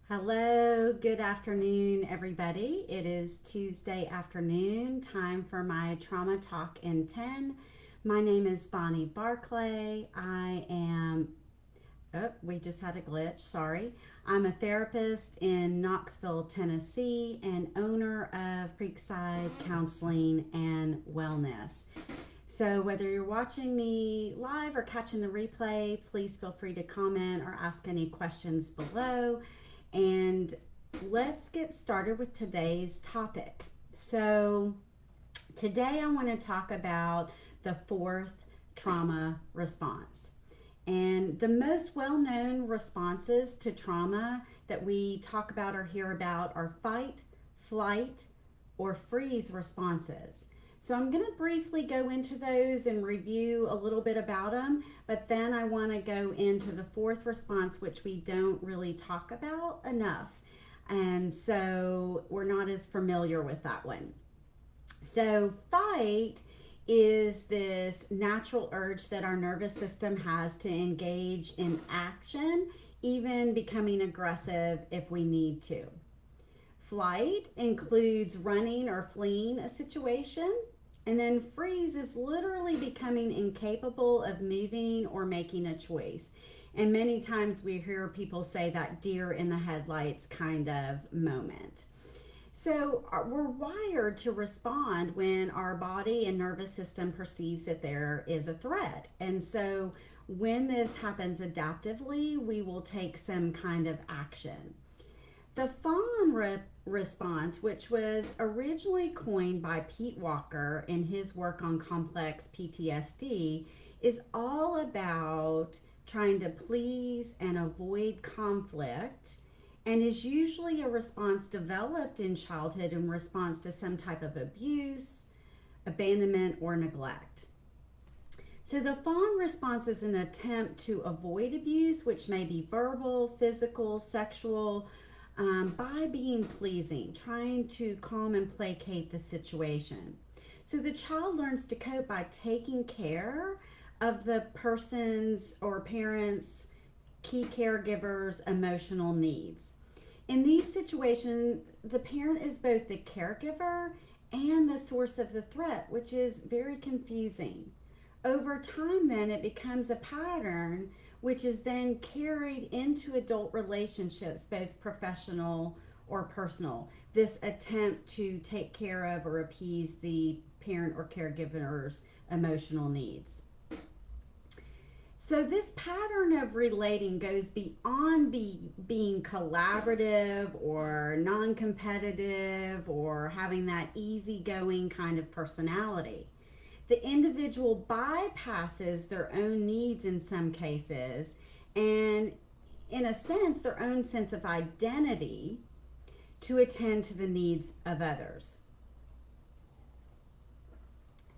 Hello, good afternoon, everybody. It is Tuesday afternoon, time for my Trauma Talk in 10. My name is Bonnie Barclay. We just had a glitch, sorry. I'm a therapist in Knoxville, Tennessee, and owner of Creekside Counseling and Wellness. So, whether you're watching me live or catching the replay, please feel free to comment or ask any questions below. And let's get started with today's topic. So, today I want to talk about the fourth trauma response. And the most well known responses to trauma that we talk about or hear about are fight, flight, or freeze responses. So I'm going to briefly go into those and review a little bit about them, but then I want to go into the fourth response, which we don't really talk about enough. And so we're not as familiar with that one. So, fight is this natural urge that our nervous system has to engage in action, even becoming aggressive if we need to. Flight includes running or fleeing a situation. And then freeze is literally becoming incapable of moving or making a choice. And many times we hear people say that deer in the headlights kind of moment. So we're wired to respond when our body and nervous system perceives that there is a threat. And so when this happens adaptively, we will take some kind of action. The fawn response, which was originally coined by Pete Walker in his work on complex PTSD, is all about trying to please and avoid conflict and is usually a response developed in childhood in response to some type of abuse, abandonment, or neglect. So the fawn response is an attempt to avoid abuse, which may be verbal, physical, sexual, by being pleasing, trying to calm and placate the situation. So the child learns to cope by taking care of the person's or parents' key caregivers' emotional needs. In these situations, the parent is both the caregiver and the source of the threat, which is very confusing. Over time, then, it becomes a pattern which is then carried into adult relationships, both professional or personal. This attempt to take care of or appease the parent or caregiver's emotional needs. So this pattern of relating goes beyond being collaborative or non-competitive or having that easygoing kind of personality. The individual bypasses their own needs in some cases and, in a sense, their own sense of identity to attend to the needs of others.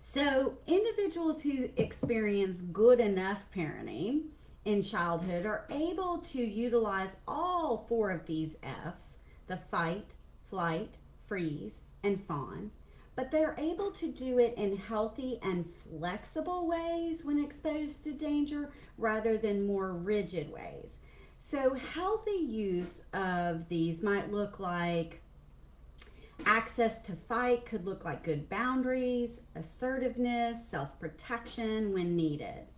So, individuals who experience good enough parenting in childhood are able to utilize all four of these F's: the fight, flight, freeze, and fawn. But they're able to do it in healthy and flexible ways when exposed to danger rather than more rigid ways. So, healthy use of these might look like access to fight, could look like good boundaries, assertiveness, self protection when needed.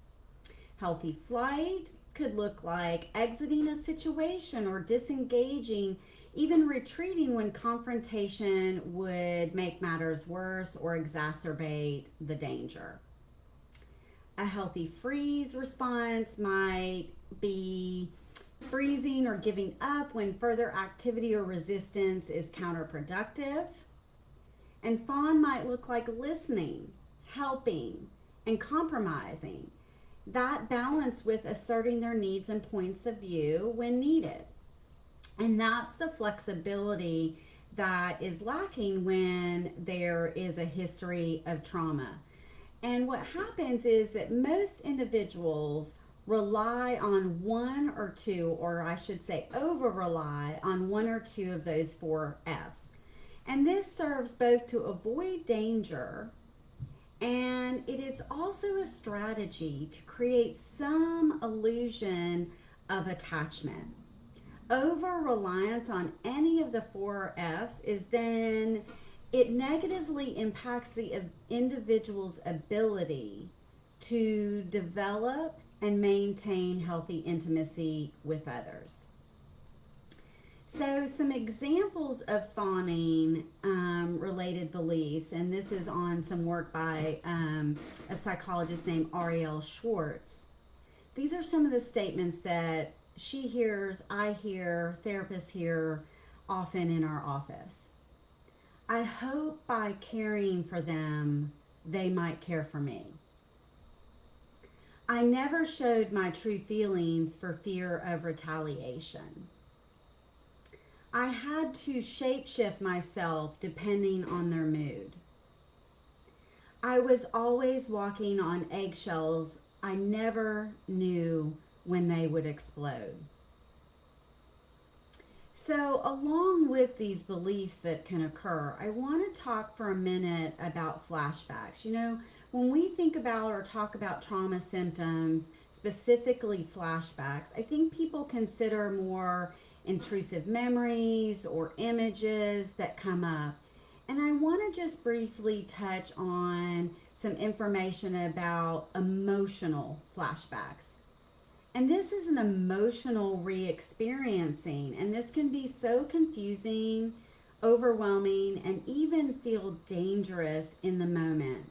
Healthy flight could look like exiting a situation or disengaging, even retreating when confrontation would make matters worse or exacerbate the danger. A healthy freeze response might be freezing or giving up when further activity or resistance is counterproductive. And fawn might look like listening, helping, and compromising. That balance with asserting their needs and points of view when needed. And that's the flexibility that is lacking when there is a history of trauma. And what happens is that most individuals rely on one or two, or I should say over rely on one or two of those four F's. And this serves both to avoid danger, and it is also a strategy to create some illusion of attachment. over-reliance on any of the four F's is then it negatively impacts the individual's ability to develop and maintain healthy intimacy with others. So some examples of fawning related beliefs, and this is on some work by a psychologist named Ariel Schwartz. These are some of the statements that she hears, I hear, therapists hear often in our office. I hope by caring for them, they might care for me. I never showed my true feelings for fear of retaliation. I had to shapeshift myself depending on their mood. I was always walking on eggshells. I never knew when they would explode. So, along with these beliefs that can occur, I want to talk for a minute about flashbacks. You know, when we think about or talk about trauma symptoms, specifically flashbacks, I think people consider more intrusive memories or images that come up. And I want to just briefly touch on some information about emotional flashbacks. And this is an emotional re-experiencing, and this can be so confusing, overwhelming, and even feel dangerous in the moment.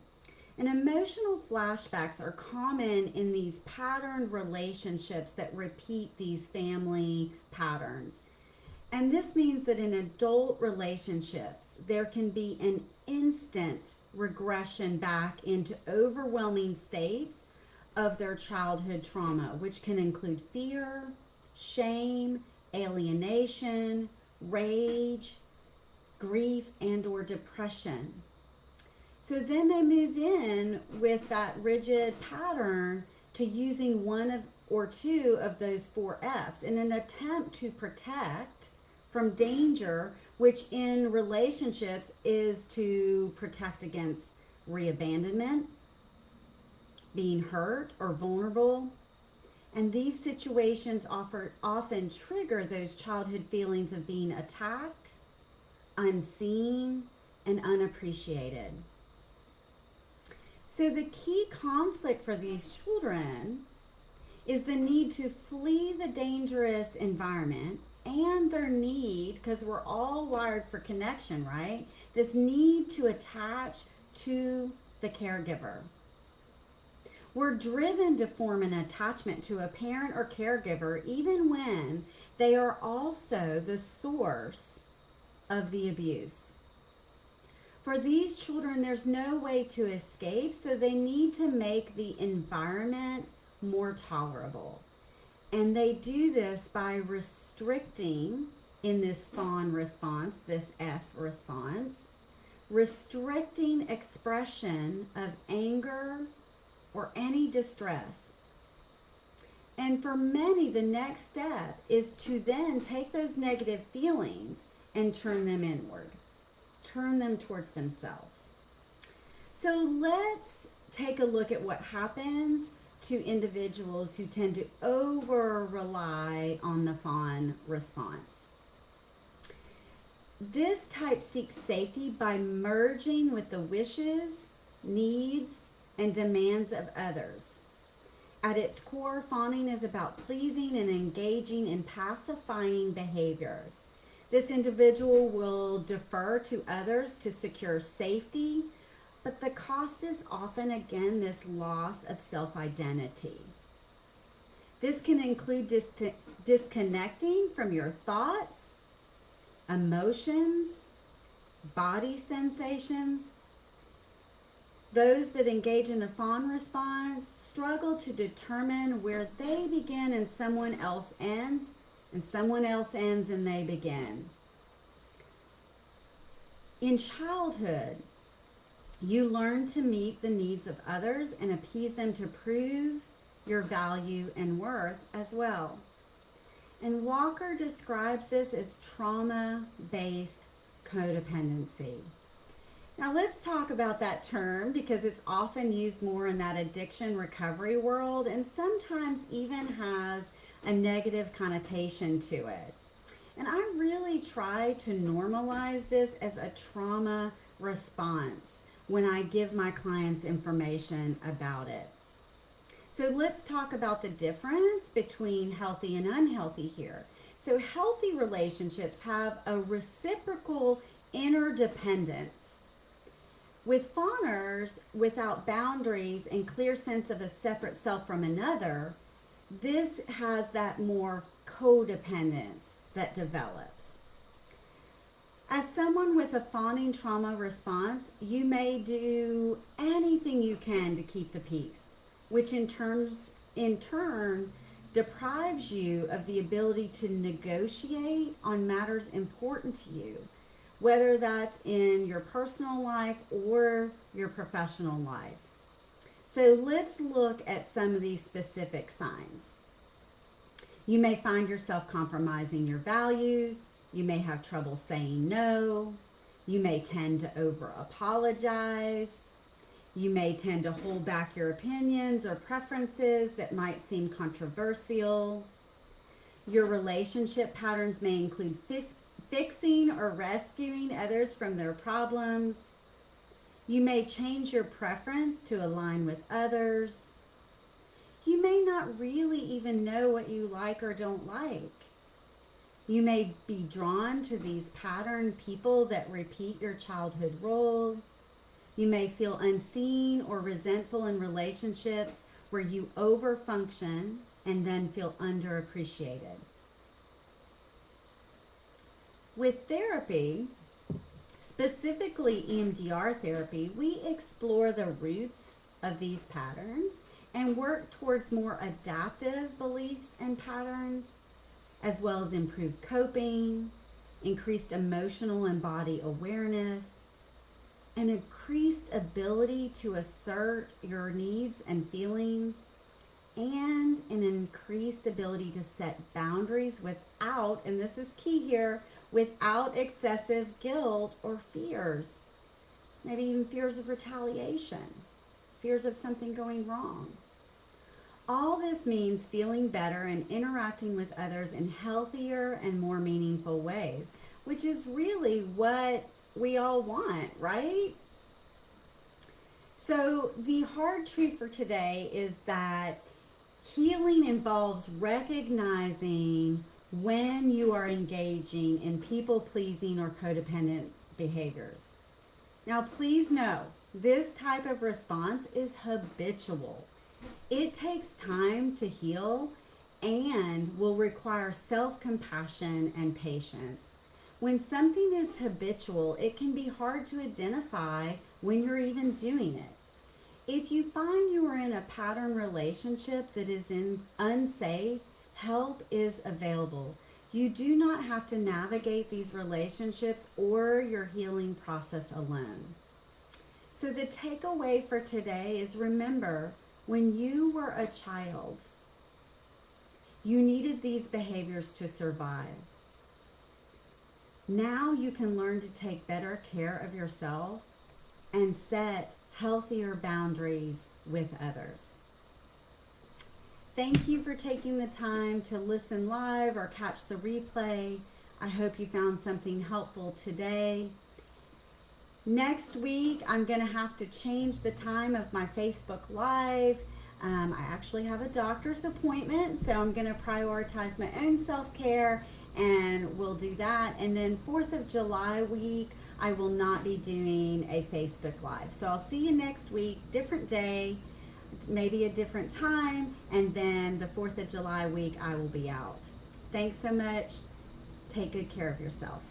And emotional flashbacks are common in these patterned relationships that repeat these family patterns. And this means that in adult relationships, there can be an instant regression back into overwhelming states of their childhood trauma, which can include fear, shame, alienation, rage, grief, and or depression. So then they move in with that rigid pattern to using one or two of those four F's in an attempt to protect from danger, which in relationships is to protect against re-abandonment, being hurt or vulnerable. And these situations often trigger those childhood feelings of being attacked, unseen, and unappreciated. So the key conflict for these children is the need to flee the dangerous environment and their need, because we're all wired for connection, right? This need to attach to the caregiver. We're driven to form an attachment to a parent or caregiver even when they are also the source of the abuse. For these children, there's no way to escape, so they need to make the environment more tolerable. And they do this by restricting, in this fawn response, this F response, restricting expression of anger or any distress. And for many, the next step is to then take those negative feelings and turn them inward, turn them towards themselves. So let's take a look at what happens to individuals who tend to over-rely on the fawn response. This type seeks safety by merging with the wishes, needs, and demands of others. At its core, fawning is about pleasing and engaging in pacifying behaviors. This individual will defer to others to secure safety, but the cost is often, again, this loss of self-identity. This can include disconnecting from your thoughts, emotions, body sensations. Those that engage in the fawn response struggle to determine where they begin and someone else ends, and someone else ends and they begin. In childhood, you learn to meet the needs of others and appease them to prove your value and worth as well. And Walker describes this as trauma-based codependency. Now let's talk about that term because it's often used more in that addiction recovery world and sometimes even has a negative connotation to it. And I really try to normalize this as a trauma response when I give my clients information about it. So let's talk about the difference between healthy and unhealthy here. So healthy relationships have a reciprocal interdependence. With fawners, without boundaries and clear sense of a separate self from another, this has that more codependence that develops. As someone with a fawning trauma response, you may do anything you can to keep the peace, which in turn deprives you of the ability to negotiate on matters important to you, whether that's in your personal life or your professional life. So let's look at some of these specific signs. You may find yourself compromising your values. You may have trouble saying no. You may tend to over apologize. You may tend to hold back your opinions or preferences that might seem controversial. Your relationship patterns may include fixing or rescuing others from their problems. You may change your preference to align with others. You may not really even know what you like or don't like. You may be drawn to these patterned people that repeat your childhood role. You may feel unseen or resentful in relationships where you overfunction and then feel underappreciated. With therapy, specifically EMDR therapy, we explore the roots of these patterns and work towards more adaptive beliefs and patterns, as well as improved coping, increased emotional and body awareness, an increased ability to assert your needs and feelings, and an increased ability to set boundaries without, and this is key here, without excessive guilt or fears. Maybe even fears of retaliation, fears of something going wrong. All this means feeling better and interacting with others in healthier and more meaningful ways, which is really what we all want, right? So the hard truth for today is that healing involves recognizing when you are engaging in people-pleasing or codependent behaviors. Now, please know, this type of response is habitual. It takes time to heal and will require self-compassion and patience. When something is habitual, it can be hard to identify when you're even doing it. If you find you are in a pattern relationship that is unsafe, help is available. You do not have to navigate these relationships or your healing process alone. So the takeaway for today is, remember, when you were a child, you needed these behaviors to survive. Now you can learn to take better care of yourself and set healthier boundaries with others. Thank you for taking the time to listen live or catch the replay. I hope you found something helpful today. Next week, I'm going to have to change the time of my Facebook Live. I actually have a doctor's appointment, so I'm going to prioritize my own self-care, and we'll do that. And then 4th of July week, I will not be doing a Facebook Live. So I'll see you next week, different day, maybe a different time, and then the 4th of July week, I will be out. Thanks so much. Take good care of yourself.